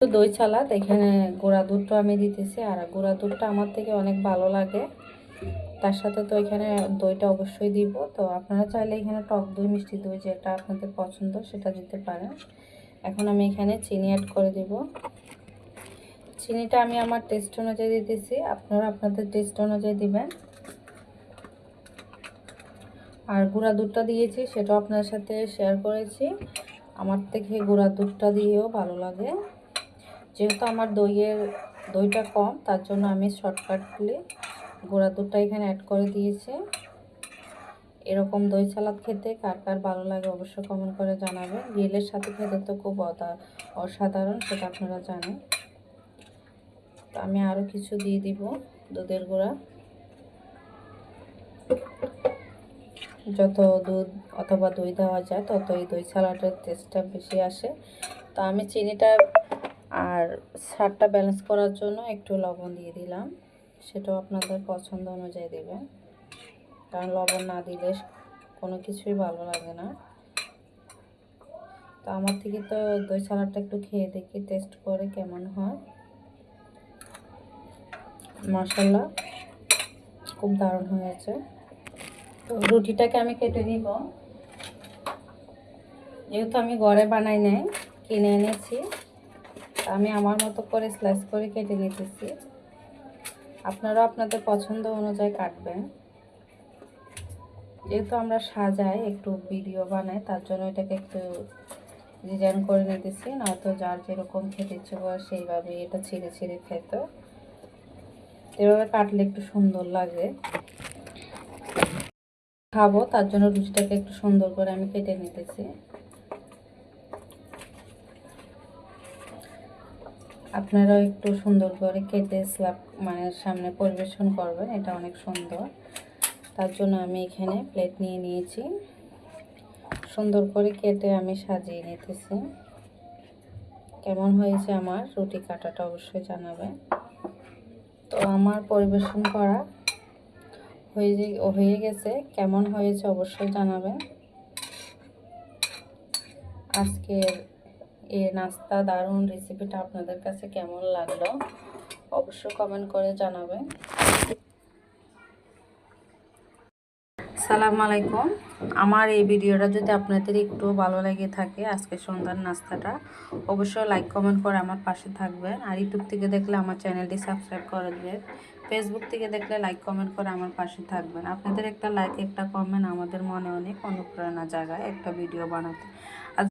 তো দই সালাদ এখানে গুঁড়া দুধটা আমি দিতেছি, আর গুঁড়া দুধটা আমার থেকে অনেক ভালো লাগে। তার সাথে তো এখানে দইটা অবশ্যই দিব। তো আপনারা চাইলে এখানে টক দই, মিষ্টি দই যেটা আপনাদের পছন্দ সেটা দিতে পারেন। এখন আমি এখানে চিনি অ্যাড করে দিব। চিনিটা আমি আমার টেস্ট অনুযায়ী দিতেছি, আপনারা আপনাদের টেস্ট অনুযায়ী দিবেন। আর গুঁড়া দুধটা দিয়েছি সেটাও আপনার সাথে শেয়ার করেছি। আমার থেকে গুঁড়া দুধটা দিয়েও ভালো লাগে। যেহেতু আমার দইটা কম, তার জন্য আমি শর্টকাটলি গুঁড়া দুধটা এখানে অ্যাড করে দিয়েছি। এরকম দই সালাদ খেতে কার কার ভালো লাগে অবশ্যই কমেন্ট করে জানাবেন। গ্রিলের সাথে খেতে তো খুব অসাধারণ, সেটা আপনারা জানেন। তো আমি আরও কিছু দিয়ে দিব দুধের গুঁড়া। যত দুধ অথবা দই দেওয়া যায় তত এই দই সালাডের টেস্টটা বেশি আসে। তো আমি চিনিটা আর স্বাদটা ব্যালেন্স করার জন্য একটু লবণ দিয়ে দিলাম। সেটাও আপনাদের পছন্দ অনুযায়ী দেবেন, কারণ লবণ না দিলে কোনো কিছুই ভালো লাগে না। তো আমার থেকে তো দই সালাডটা একটু খেয়ে দেখি টেস্ট করে কেমন হয়। মাশাআল্লাহ, খুব দারুণ হয়েছে। তো রুটিটাকে আমি কেটে নিব। যেহেতু আমি ঘরে বানাই নাই, কিনে এনেছি, আমি আমার মতো করে স্লাইস করে কেটে নিতেছি। আপনারাও আপনাদের পছন্দ অনুযায়ী কাটবেন। যেহেতু আমরা সাজাই, একটু ভিডিও বানাই, তার জন্য এটাকে একটু ডিজাইন করে নিতেছি। নয়তো যার যেরকম খেতে ইচ্ছে করে সেইভাবে এটা ছিঁড়ে ছিঁড়ে খেত। এভাবে কাটলে একটু সুন্দর লাগে খাবো, তার জন্য রুটিটাকে একটু সুন্দর করে আমি কেটে নিতেছি। আপনারাও একটু সুন্দর করে কেটে স্ল্যাব মানে সামনে পরিবেশন করবেন, এটা অনেক সুন্দর। তার জন্য আমি এখানে প্লেট নিয়ে নিয়েছি, সুন্দর করে কেটে আমি সাজিয়ে নিতেছি। কেমন হয়েছে আমার রুটি কাটাটা অবশ্যই জানাবেন। তো আমার পরিবেশন করা হয়ে গেছে, কেমন হয়েছে অবশ্যই জানাবেন। আজকের এই নাস্তা দারুণ রেসিপিটা আপনাদের কাছে কেমন লাগলো অবশ্যই কমেন্ট করে জানাবেন। আসসালামু আলাইকুম। আমার এই ভিডিওটা যদি আপনাদের একটু ভালো লেগে থাকে, আজকে সন্ধ্যার নাস্তাটা, অবশ্যই লাইক কমেন্ট করে আমার পাশে থাকবেন। আর ইউটিউব থেকে দেখলে আমার চ্যানেলটি সাবস্ক্রাইব করে দেবেন। ফেসবুক থেকে দেখলে লাইক কমেন্ট করে আমার পাশে থাকবেন। আপনাদের একটা লাইক, একটা কমেন্ট আমাদের মনে অনেক অনুপ্রেরণা জাগায় একটা ভিডিও বানাতে।